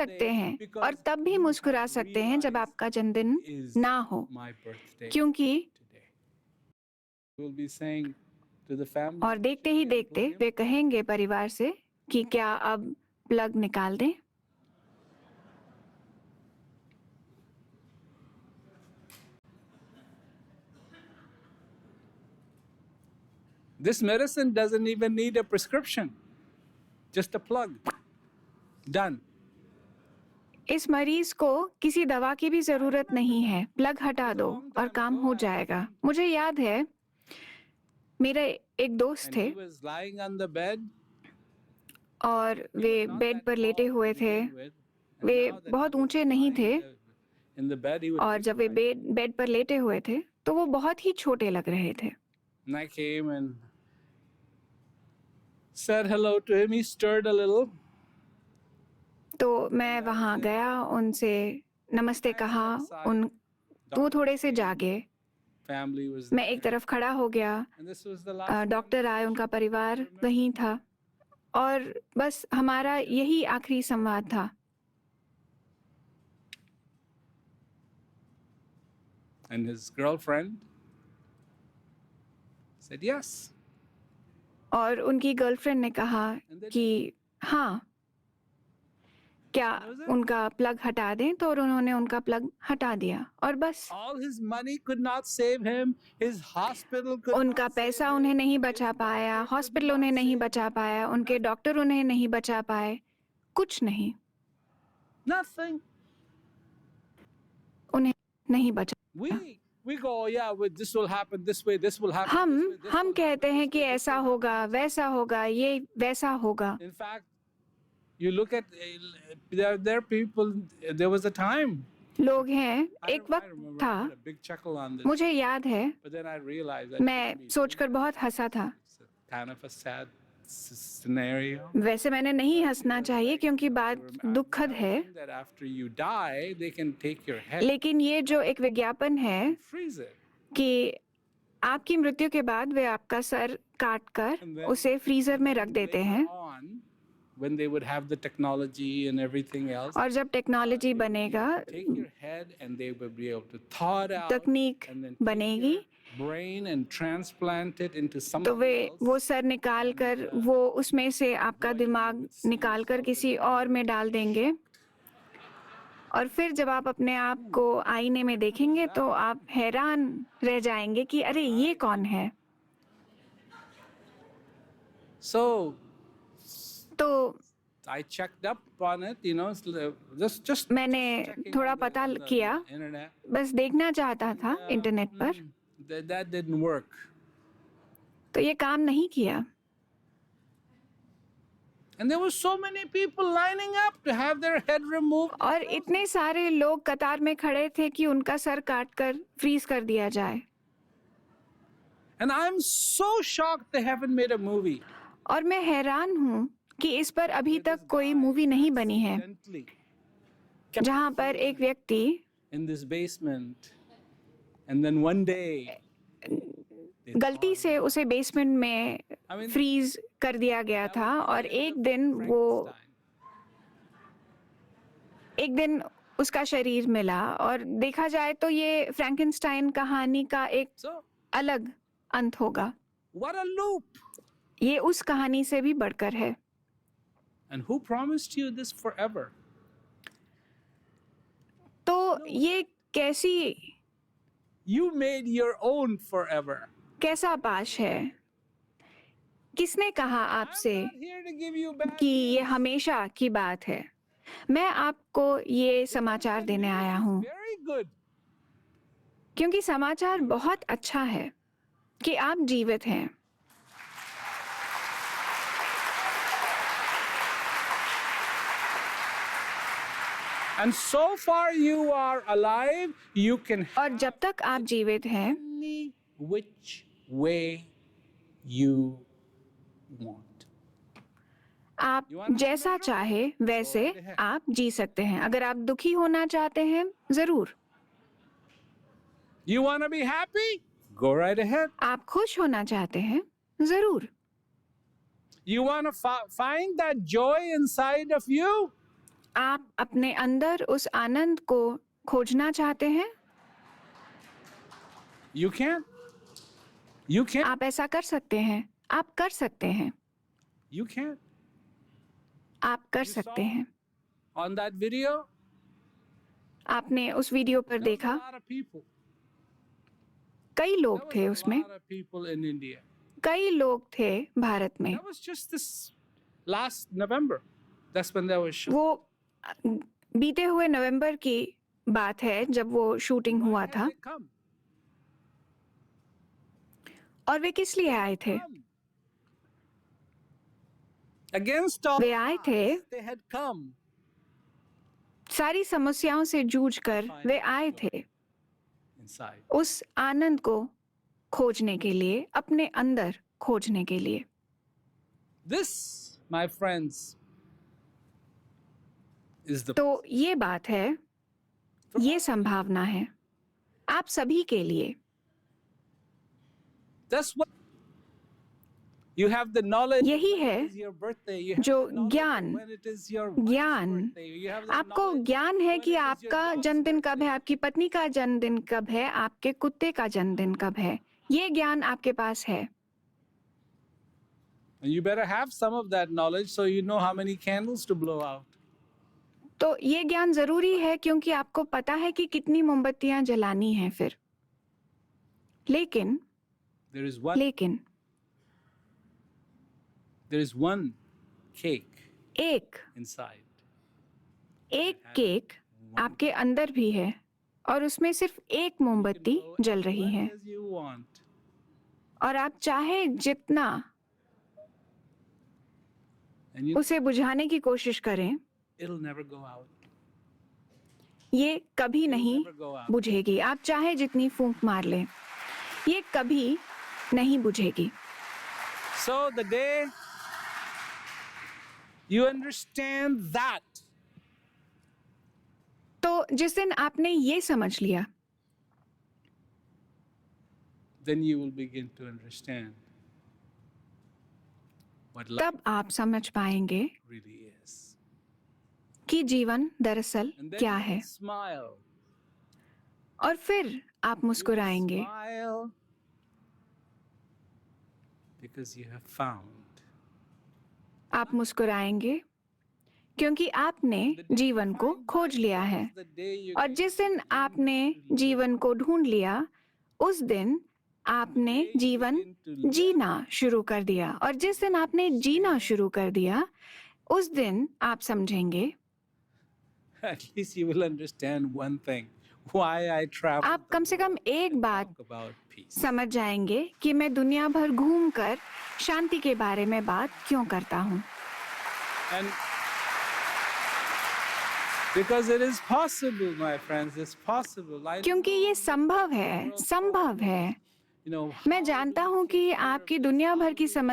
सकते हैं और तब भी मुस्कुरा सकते हैं जब आपका जन्मदिन ना हो, क्योंकि और देखते ही देखते वे कहेंगे परिवार से कि क्या अब प्लग निकाल दें। This medicine doesn't even need a prescription, just a plug. Done. इस मरीज को किसी दवा की भी जरूरत नहीं है, प्लग हटा दो और काम हो जाएगा। मुझे याद है मेरे एक दोस्त And थे he was lying on the bed. और वे बेड पर लेटे हुए थे। वे बहुत ऊंचे नहीं थे In the bed, he would और look जब वे like- बेड पर लेटे हुए थे तो वो बहुत ही छोटे लग रहे थे। And I came and said hello to him. He stirred a little. तो मैं वहाँ गया, उनसे नमस्ते कहा, वो थोड़े से जागे। Family was मैं एक तरफ खड़ा हो गया, and this was the last doctor आए, उनका परिवार वहीं था और बस हमारा यही आखिरी संवाद था। And his girlfriend said yes. और उनकी गर्लफ्रेंड ने कहा कि हाँ, क्या उनका प्लग हटा दें, तो उन्होंने उनका प्लग हटा दिया और बस। All his money could not save him. His hospital could उनका not पैसा save उन्हें him. नहीं बचा पाया, हॉस्पिटल उन्हें नहीं बचा पाया, उनके डॉक्टर उन्हें नहीं बचा पाए, कुछ नहीं, Nothing. उन्हें नहीं बचा। We go, yeah, this will happen this way, this will happen this way, this हम will कहते happen हैं this कि way, this ऐसा will होगा, वैसा होगा, ये वैसा होगा। happen. In fact, you look at there are people. There was a time. लोग हैं, I एक वक्त remember, था, I did a big chuckle on this. मुझे याद है, But then I realized that मैं सोचकर बहुत हंसा था। it's a kind of a sad scenario. वैसे मैंने नहीं हंसना चाहिए क्योंकि बात दुखद है, That after you die, they can take your head, लेकिन ये जो एक विज्ञापन है freeze it. कि आपकी मृत्यु के बाद वे आपका सर काट कर उसे फ्रीजर में रख देते हैं On, when they would have the technology and everything else, और जब टेक्नोलॉजी बनेगा, take your head and they would be able to thaw it out तकनीक and then take बनेगी, your brain and transplant it into तो something वे else. वो sir निकाल कर, वो उसमें से आपका दिमाग निकाल कर किसी और में डाल देंगे और फिर जब आप अपने आप को आईने में देखेंगे तो आप हैरान रह जाएंगे कि अरे ये कौन है। So तो I checked up on it, you know, just मैंने checking थोड़ा on the- पता on the किया, internet. बस देखना चाहता था इंटरनेट पर, That didn't work. तो ये काम नहीं किया। And there were so many people lining up to have their head removed. और इतने सारे लोग कतार में खड़े थे कि उनका सर काट कर फ्रीज कर दिया जाए। And I'm so shocked they haven't made a movie. और मैं हैरान हूँ कि इस पर अभी तक कोई मूवी नहीं बनी है, Accidentally जहाँ पर एक व्यक्ति in this basement, and then one day गलती से उसे बेसमेंट में I mean, फ्रीज कर दिया गया था और एक दिन उसका शरीर मिला। और देखा जाए तो ये फ्रैंकेनस्टाइन कहानी का एक So अलग अंत होगा, what a loop! ये उस कहानी से भी बढ़कर है। And who promised you this forever? तो ये कैसी You made your own forever. कैसा पाश है, किसने कहा आपसे I'm not here to give you bad कि ये हमेशा की बात है। मैं आपको ये समाचार देने आया हूँ Very good. क्योंकि समाचार बहुत अच्छा है कि आप जीवित हैं। And so far you are alive, you can और जब तक आप जीवित हैं, any which way you want. आप जैसा चाहे वैसे आप जी सकते हैं। अगर आप दुखी होना चाहते हैं, जरूर। You want to be happy? Go right ahead. आप खुश होना चाहते हैं, जरूर। You want to find that joy inside of you? आप अपने अंदर उस आनंद को खोजना चाहते हैं? You can. You can. आप ऐसा कर सकते हैं। आप कर सकते हैं। You can. आप कर You सकते saw हैं। on that video, आपने उस वीडियो पर there was a देखा, lot of people. कई There लोग was थे a उसमें, lot of people in India. कई लोग थे भारत में। That was just this last November. That's when there was shoot. वो बीते हुए नवंबर की बात है जब वो शूटिंग Why हुआ had था। they come? और वे किस लिए आए थे? Come. Against all वे आए थे odds, they had come. सारी समस्याओं से जूझकर वे आए थे Inside. उस आनंद को खोजने के लिए, अपने अंदर खोजने के लिए। This, my friends, is the तो ये बात है, ये संभावना है आप सभी के लिए। that's what you have the knowledge. यही when है it is your birthday. You have जो the knowledge ज्ञान, when it is your wife's ज्ञान, birthday. You have the आपको knowledge ज्ञान है when कि it is your आपका dog's जन्मदिन कब है, birthday. आपकी पत्नी का जन्मदिन कब है, आपके कुत्ते का जन्मदिन कब है। ये ज्ञान आपके पास है। And you better have some of that knowledge so you know how many candles to blow out. तो ये ज्ञान जरूरी है क्योंकि आपको पता है कि कितनी मोमबत्तियां जलानी हैं फिर। लेकिन There is one. लेकिन There is one cake एक inside. एक केक आपके अंदर भी है और उसमें सिर्फ एक You can मोमबत्ती blow जल as रही है much as you want. और आप चाहे जितना And you, उसे बुझाने की कोशिश करें, it'll never go out. ये कभी नहीं Never go out. बुझेगी। आप चाहे जितनी फूंक मार लें, ये कभी नहीं बुझेगी। So the day you understand that, तो जिस दिन आपने ये समझ लिया, then you will begin to understand what life तब आप समझ पाएंगे really is. कि जीवन दरअसल And then क्या you है। will smile. और फिर आप मुस्कुराएंगे Smile because you have found. आप मुस्कुराएंगे क्योंकि आपने जीवन को खोज लिया है। The day you और जिस दिन आपने जीवन को ढूंढ लिया, उस दिन आपने जीवन जीना शुरू कर दिया। और जिस दिन आपने जीना शुरू कर दिया, उस दिन आप समझेंगे, at least you will understand one thing. Why I travel. आप कम से कम एक बात Talk about peace. समझ जाएंगे कि मैं दुनिया भर घूमकर शांति के बारे में बात क्यों करता हूँ। And because it is possible, my friends, it's possible. I don't क्योंकि know ये संभव है, संभव है। you know, मैं जानता हूँ कि आपकी दुनिया भर की समस्या